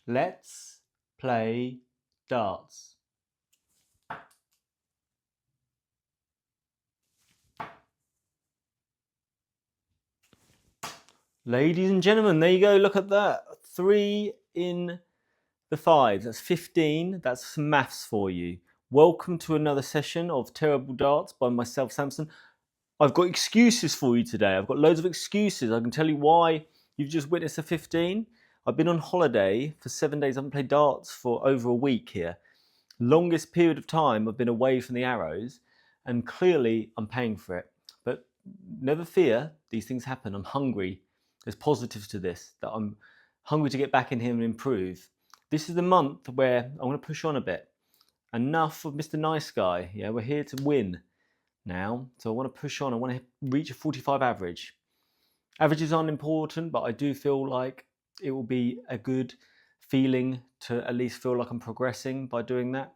Let's play darts. Ladies and gentlemen, there you go. Look at that. 3 in the 5. That's 15. That's some maths for you. Welcome to another session of Terrible Darts by myself, Samson. I've got excuses for you today. I've got loads of excuses. I can tell you why you've just witnessed a 15. I've been on holiday for 7 days. I haven't played darts for over a week here. Longest period of time I've been away from the arrows, and clearly I'm paying for it. But never fear, these things happen. I'm hungry. There's positives to this, that I'm hungry to get back in here and improve. This is the month where I want to push on a bit. Enough of Mr. Nice Guy. Yeah, we're here to win now. So I want to push on. I want to reach a 45 average. Averages aren't important, but I do feel like it will be a good feeling to at least feel like I'm progressing by doing that.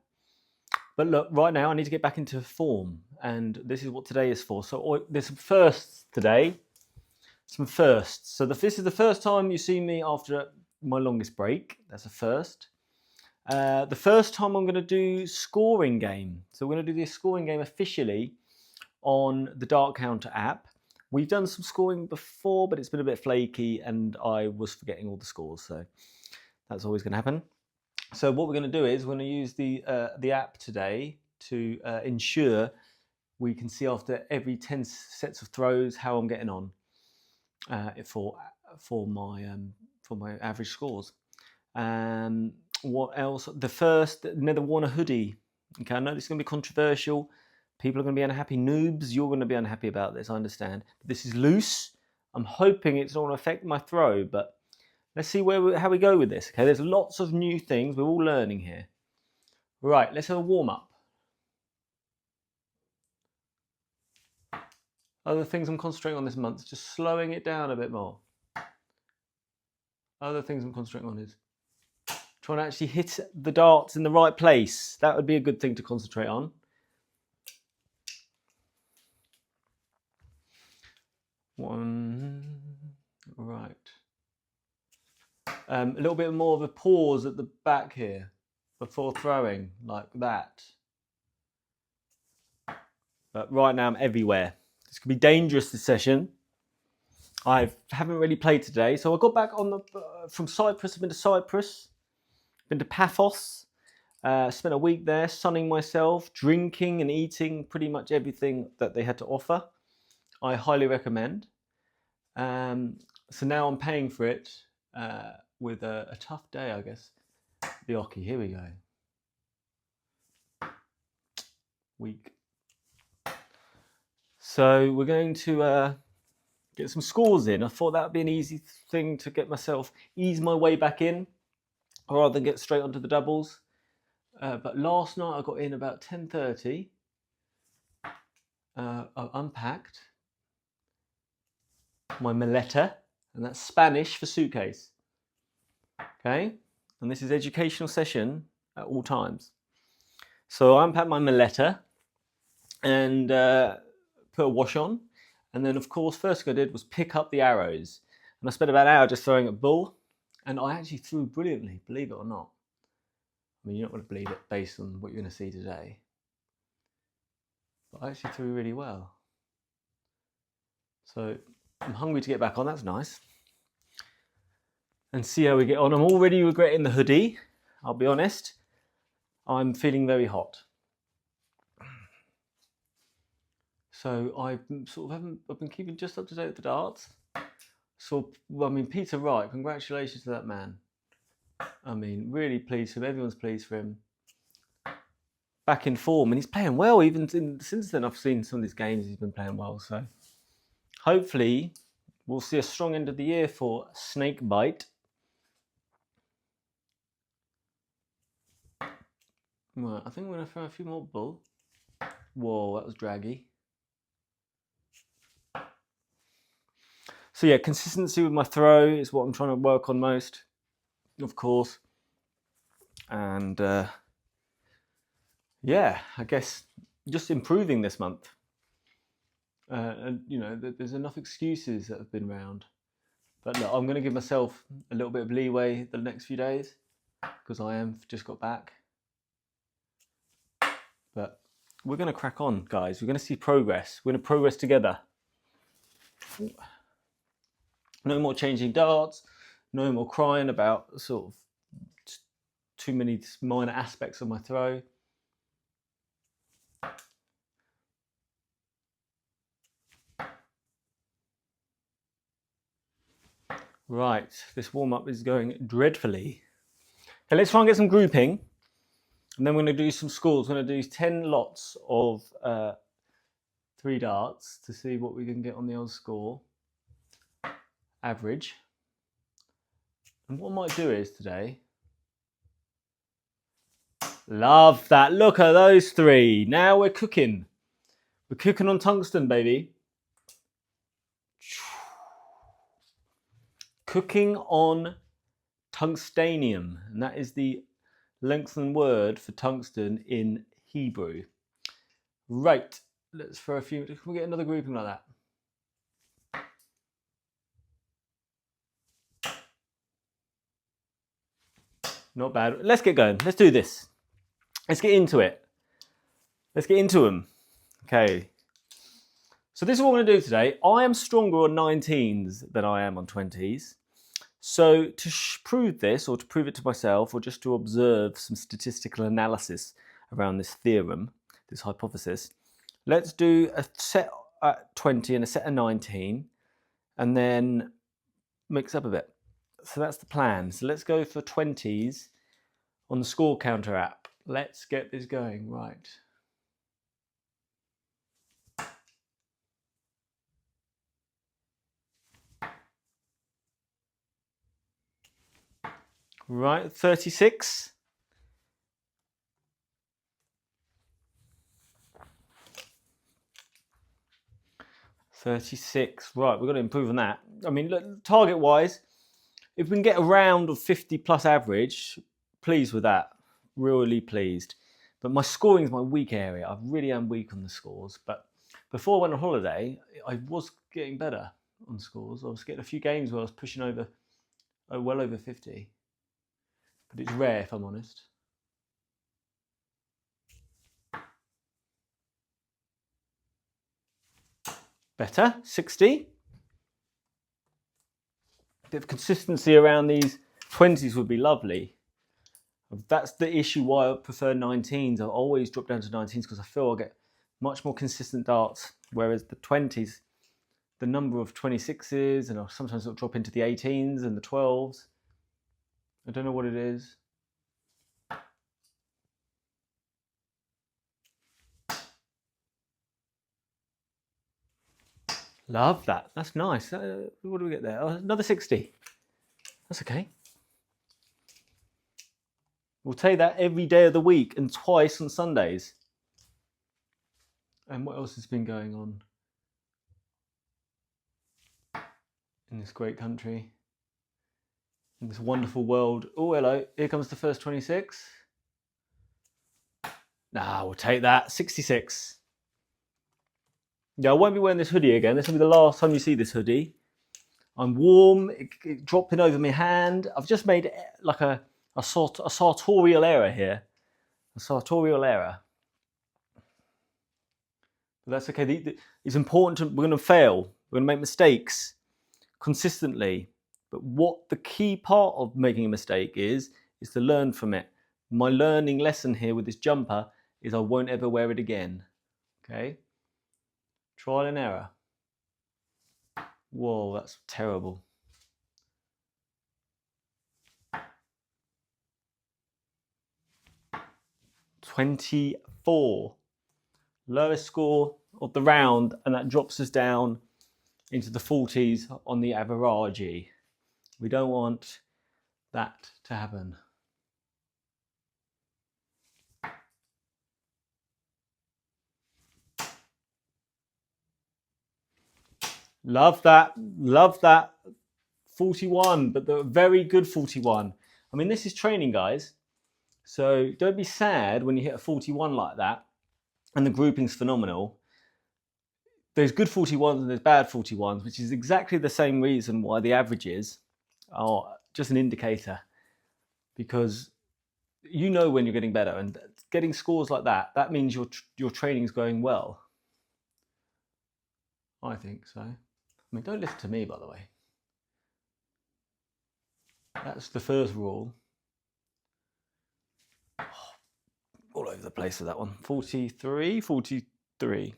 But look, right now I need to get back into form, and this is what today is for. So there's some firsts today. Some firsts. So this is the first time you see me after my longest break. That's a first. The first time I'm going to do scoring game. So we're going to do this scoring game officially on the DartCounter app. We've done some scoring before, but it's been a bit flaky and I was forgetting all the scores. So that's always going to happen. So what we're going to do is we're going to use the app today to ensure we can see after every 10 sets of throws how I'm getting on. For my average scores. What else? The first, never worn a hoodie. Okay, I know this is going to be controversial. People are going to be unhappy. Noobs, you're going to be unhappy about this. I understand. But this is loose. I'm hoping it's not going to affect my throw, but let's see how we go with this. Okay, there's lots of new things. We're all learning here. Right, let's have a warm up. Other things I'm concentrating on this month, just slowing it down a bit more. Other things I'm concentrating on is trying to actually hit the darts in the right place. That would be a good thing to concentrate on. One, right. A little bit more of a pause at the back here before throwing, like that. But right now I'm everywhere. This could be dangerous this session. I haven't really played today, so I got back on from Cyprus. I've been to Cyprus, been to Paphos, spent a week there, sunning myself, drinking and eating pretty much everything that they had to offer. I highly recommend. So now I'm paying for it with a tough day, I guess. The Oki, here we go. Week. So we're going to get some scores in. I thought that would be an easy thing to get myself, ease my way back in, rather than get straight onto the doubles. But last night I got in about 10:30. I unpacked my maleta, and that's Spanish for suitcase. Okay, and this is educational session at all times. So I unpacked my maleta and put a wash on, and then of course first thing I did was pick up the arrows, and I spent about an hour just throwing at bull, and I actually threw brilliantly, believe it or not. I mean, you're not going to believe it based on what you're going to see today, but I actually threw really well. So I'm hungry to get back on. That's nice. And see how we get on. I'm already regretting the hoodie. I'll be honest. I'm feeling very hot. So I've been keeping just up to date with the darts. So, I mean, Peter Wright, congratulations to that man. I mean, really pleased for him. Everyone's pleased for him. Back in form, and he's playing well. Even since then, I've seen some of his games. He's been playing well. So, hopefully, we'll see a strong end of the year for Snakebite. Right, I think we're going to throw a few more bull. Whoa, that was draggy. So yeah, consistency with my throw is what I'm trying to work on most, of course. And yeah, I guess just improving this month. And you know, there's enough excuses that have been around. But look, I'm going to give myself a little bit of leeway the next few days. because I am just got back. But we're going to crack on, guys. We're going to see progress. We're going to progress together. No more changing darts. No more crying about sort of too many minor aspects of my throw. Right, this warm-up is going dreadfully. Okay, let's try and get some grouping. And then we're going to do some scores. We're going to do 10 lots of 3 darts to see what we can get on the old score. Average. And what I might do is today... Love that. Look at those 3. Now we're cooking. We're cooking on tungsten, baby. Cooking on tungstanium. And that is the lengthened word for tungsten in Hebrew. Right. Let's throw a few. Can we get another grouping like that? Not bad. Let's get going. Let's do this. Let's get into it. Let's get into them. Okay. So this is what we're going to do today. I am stronger on 19s than I am on 20s. So to prove this, or to prove it to myself, or just to observe some statistical analysis around this theorem, this hypothesis, let's do a set at 20 and a set at 19, and then mix up a bit. So that's the plan. So let's go for 20s on the Score Counter app. Let's get this going, right. Right, 36. Right, we've got to improve on that. I mean, look, target-wise, if we can get a round of 50 plus average, pleased with that. Really pleased. But my scoring is my weak area. I really am weak on the scores. But before I went on holiday, I was getting better on scores. I was getting a few games where I was pushing over, well over 50. But it's rare, if I'm honest. Better, 60. A bit of consistency around these 20s would be lovely. That's the issue why I prefer 19s. I always drop down to 19s because I feel I get much more consistent darts. Whereas the 20s, the number of 26s, and sometimes it'll drop into the 18s and the 12s. I don't know what it is. Love that. That's nice. What do we get there? Oh, another 60. That's okay. We'll take that every day of the week and twice on Sundays. And what else has been going on in this great country, in this wonderful world? Oh, hello. Here comes the first 26. Nah, we'll take that. 66. Yeah, I won't be wearing this hoodie again. This will be the last time you see this hoodie. I'm warm. It dropping over my hand. I've just made like a sartorial error here. A sartorial error. But that's okay. It's important. We're going to fail. We're going to make mistakes consistently. But what the key part of making a mistake is to learn from it. My learning lesson here with this jumper is I won't ever wear it again. Okay? Trial and error. Whoa, that's terrible. $24. Lowest score of the round, and that drops us down into the 40s on the average. We don't want that to happen. Love that. 41, but the very good 41. I mean, this is training, guys. So don't be sad when you hit a 41 like that and the grouping's phenomenal. There's good 41s and there's bad 41s, which is exactly the same reason why the averages are just an indicator. Because you know when you're getting better, and getting scores like that, that means your training's going well. I think so. I mean, don't listen to me, by the way. That's the first rule. All over the place with that one. 43, 43.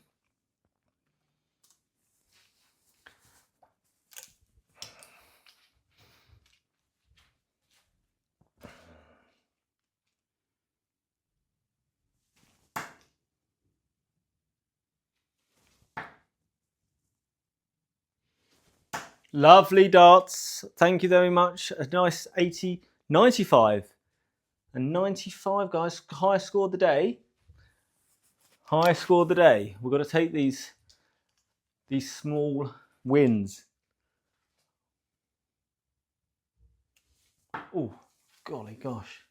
Lovely darts. Thank you very much. A nice 80, 95. And 95, guys. Highest score of the day. Highest score of the day. We've got to take these small wins. Oh, golly gosh.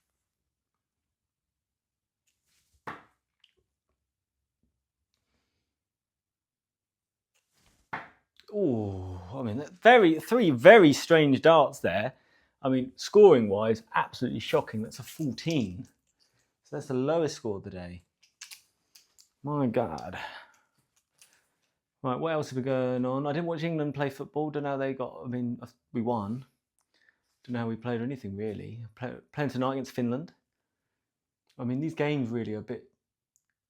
Oh, I mean, three very strange darts there. I mean, scoring wise, absolutely shocking. That's a 14. So that's the lowest score of the day. My God. Right, what else have we going on? I didn't watch England play football. Don't know how they got. I mean, we won. Don't know how we played or anything really. Playing tonight against Finland. I mean, these games really are a bit,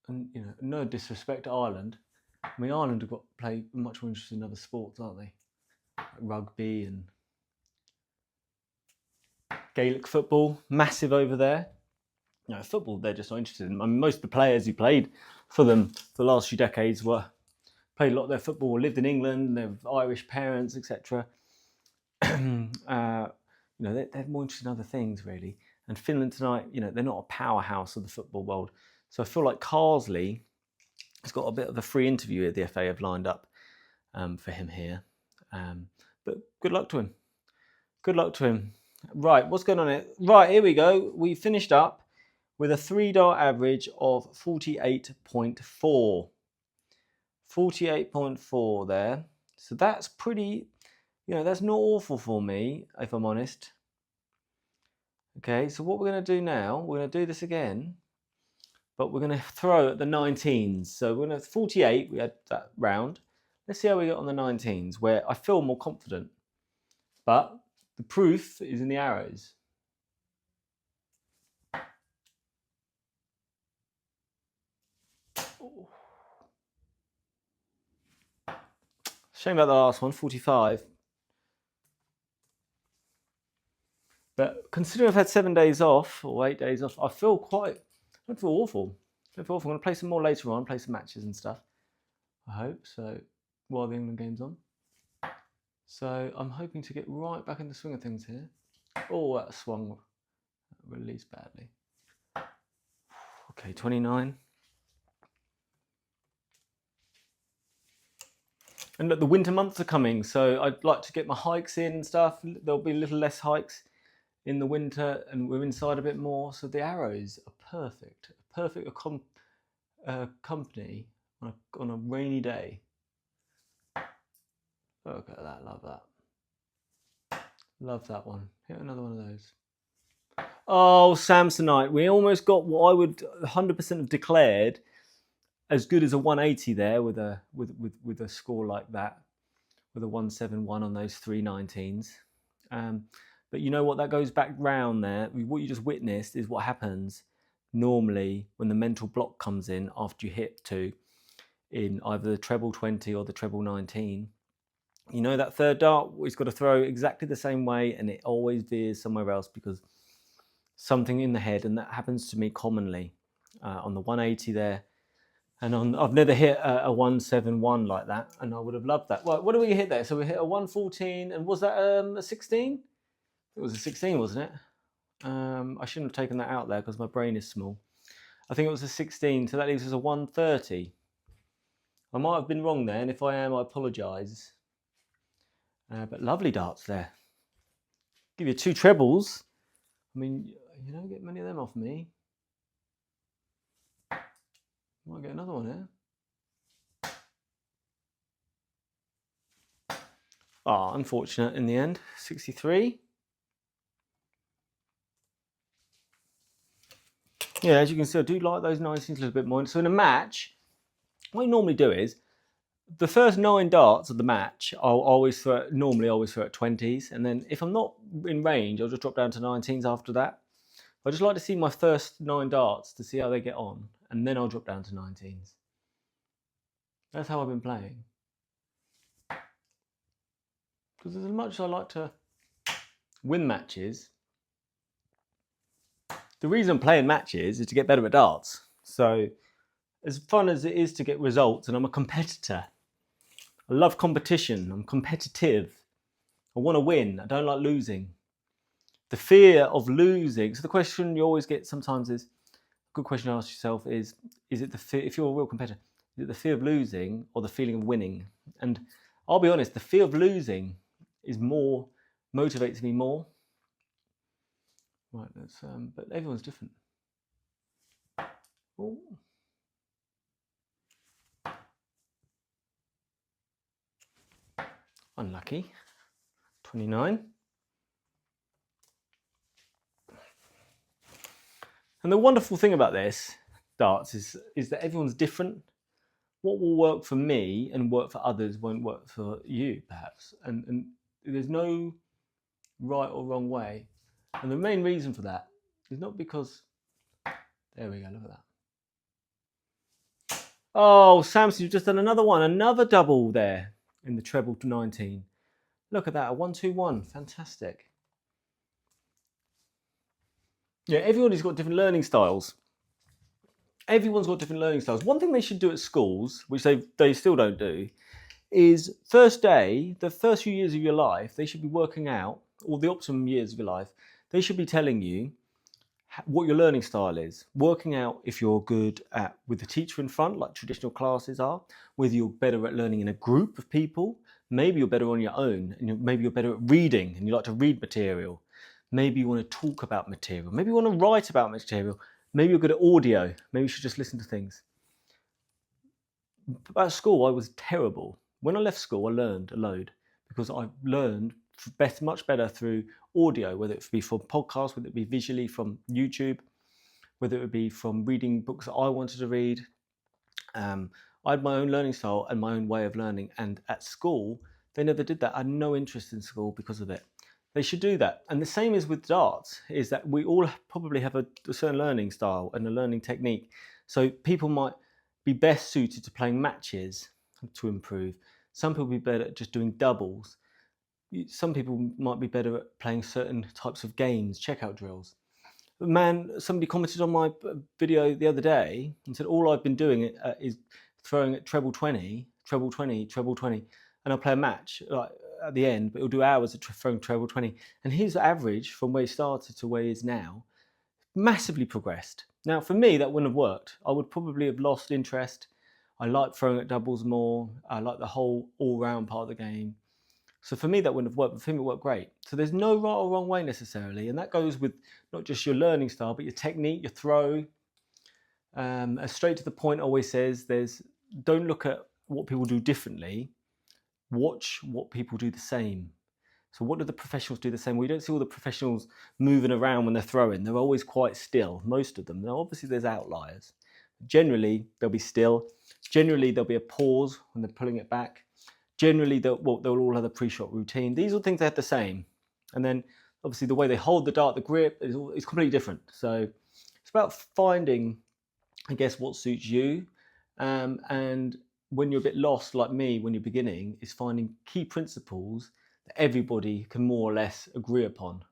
and you know, no disrespect to Ireland. I mean, Ireland have got to play much more interested in other sports, aren't they? Like rugby and Gaelic football, massive over there. You know, football, they're just not interested in. I mean, most of the players who played for them for the last few decades played a lot of their football, lived in England, they have Irish parents, etc. You know, they're more interested in other things, really. And Finland tonight, you know, they're not a powerhouse of the football world. So I feel like Carsley has got a bit of a free interview at the FA have lined up for him here. But good luck to him. Good luck to him. Right, what's going on here? Right, here we go. We finished up with a 3-dart average of 48.4. 48.4 there. So that's pretty, you know, that's not awful for me, if I'm honest. Okay, so what we're going to do now, we're going to do this again, but we're going to throw at the 19s. So we're going to 48, we had that round. Let's see how we got on the 19s, where I feel more confident. But the proof is in the arrows. Shame about the last one, 45. But considering I've had 7 days off, or 8 days off, I don't feel awful. I'm going to play some more later on, play some matches and stuff. I hope, so, while the England game's on. So I'm hoping to get right back in the swing of things here. Oh, that swung released badly. Okay, 29. And look, the winter months are coming, so I'd like to get my hikes in and stuff. There'll be a little less hikes in the winter, and we're inside a bit more. So the arrows are perfect. Perfect company on a rainy day. Look at that, love that. Love that one. Hit another one of those. Oh, Samsonite. We almost got what I would 100% have declared as good as a 180 there with a score like that, with a 171 on those 319s. But you know what? That goes back round there. What you just witnessed is what happens normally when the mental block comes in after you hit 2 in either the treble 20 or the treble 19. You know that third dart, he's got to throw exactly the same way, and it always veers somewhere else because something in the head, and that happens to me commonly on the 180 there. And I've never hit a 171 like that, and I would have loved that. Well, what did we hit there? So we hit a 114, and was that a 16? It was a 16, wasn't it? I shouldn't have taken that out there because my brain is small. I think it was a 16, so that leaves us a 130. I might have been wrong there, and if I am, I apologise. But lovely darts there. Give you 2 trebles. I mean, you don't get many of them off me. Might get another one here. Ah, unfortunate in the end. 63. Yeah, as you can see, I do like those 19s a little bit more. So in a match, what I normally do is, the first 9 darts of the match, I'll normally always throw at 20s. And then if I'm not in range, I'll just drop down to 19s after that. I just like to see my first 9 darts to see how they get on. And then I'll drop down to 19s. That's how I've been playing. Because as much as I like to win matches, the reason I'm playing matches is to get better at darts. So as fun as it is to get results, and I'm a competitor, I love competition, I'm competitive, I want to win, I don't like losing. The fear of losing, so the question you always get sometimes is, a good question to ask yourself is it the fear, if you're a real competitor, is it the fear of losing or the feeling of winning? And I'll be honest, the fear of losing is more, motivates me more. Right, that's, but everyone's different. Ooh. Unlucky. 29. And the wonderful thing about this, darts, is that everyone's different. What will work for me and work for others won't work for you, perhaps. And there's no right or wrong way. And the main reason for that is not because, there we go, look at that. Oh, Samson, you've just done another one, another double there in the treble to 19. Look at that, a 1-2-1, fantastic. Yeah, everybody's got different learning styles. Everyone's got different learning styles. One thing they should do at schools, which they still don't do, is first day, the first few years of your life, they should be working out, or the optimum years of your life, they should be telling you what your learning style is. Working out if you're good at with the teacher in front, like traditional classes are, whether you're better at learning in a group of people, maybe you're better on your own, and maybe you're better at reading and you like to read material. Maybe you want to talk about material. Maybe you want to write about material. Maybe you're good at audio. Maybe you should just listen to things. At school, I was terrible. When I left school, I learned a load because I learned much better through audio, whether it be from podcasts, whether it be visually from YouTube, whether it would be from reading books that I wanted to read. I had my own learning style and my own way of learning. And at school, they never did that. I had no interest in school because of it. They should do that. And the same is with darts, is that we all probably have a certain learning style and a learning technique. So people might be best suited to playing matches to improve. Some people be better at just doing doubles. Some people might be better at playing certain types of games, checkout drills. Man, somebody commented on my video the other day and said, all I've been doing is throwing at treble 20, treble 20, treble 20, and I'll play a match like at the end, but he'll do hours of throwing treble 20. And his average from where he started to where he is now massively progressed. Now, for me, that wouldn't have worked. I would probably have lost interest. I like throwing at doubles more. I like the whole all-round part of the game. So for me, that wouldn't have worked, but for him, it worked great. So there's no right or wrong way necessarily. And that goes with not just your learning style, but your technique, your throw. Straight to the point always says, don't look at what people do differently. Watch what people do the same. So what do the professionals do the same? We don't see all the professionals moving around when they're throwing. They're always quite still, most of them. Now, obviously, there's outliers. Generally, they'll be still. Generally, there'll be a pause when they're pulling it back. Generally, they'll all have a pre-shot routine. These are things they have the same. And then, obviously, the way they hold the dart, the grip, is completely different. So it's about finding, I guess, what suits you. And when you're a bit lost, like me, when you're beginning, is finding key principles that everybody can more or less agree upon.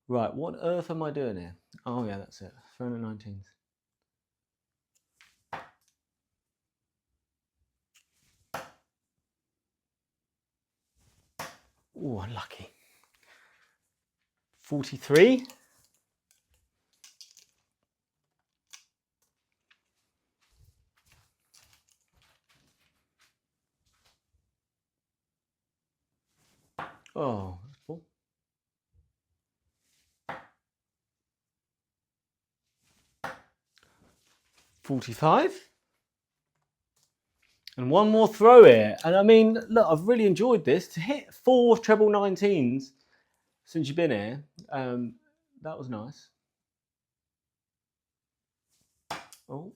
Right, what on earth am I doing here? Oh, yeah, that's it. Throwing at 19s. Oh, unlucky. 43. Oh, that's cool. 45. And one more throw here. And I mean, look, I've really enjoyed this. To hit 4 treble 19s since you've been here, that was nice. Oh.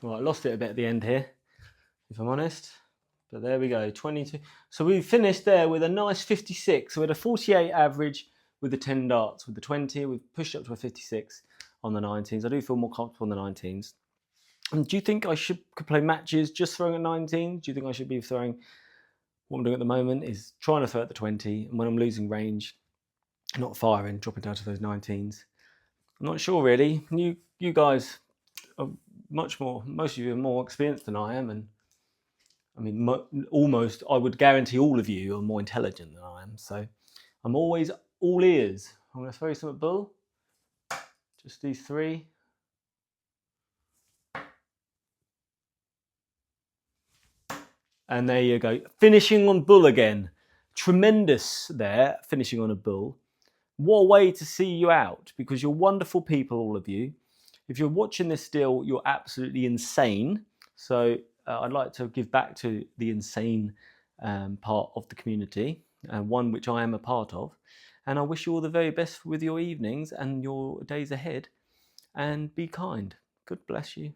Well, I lost it a bit at the end here, if I'm honest. But there we go, 22. So we finished there with a nice 56. So we had a 48 average with the 10 darts. With the 20, we've pushed up to a 56 on the 19s. I do feel more comfortable on the 19s. And do you think I could play matches just throwing at 19? Do you think I should be throwing, what I'm doing at the moment is trying to throw at the 20, and when I'm losing range, not firing, dropping down to those 19s? I'm not sure really. You guys are much more, most of you are more experienced than I am, and I mean, almost, I would guarantee all of you are more intelligent than I am. So I'm always all ears. I'm going to throw you some at bull. Just these three. And there you go. Finishing on bull again. Tremendous there, finishing on a bull. What a way to see you out, because you're wonderful people, all of you. If you're watching this still, you're absolutely insane. So I'd like to give back to the insane part of the community, one which I am a part of. And I wish you all the very best with your evenings and your days ahead. And be kind. God bless you.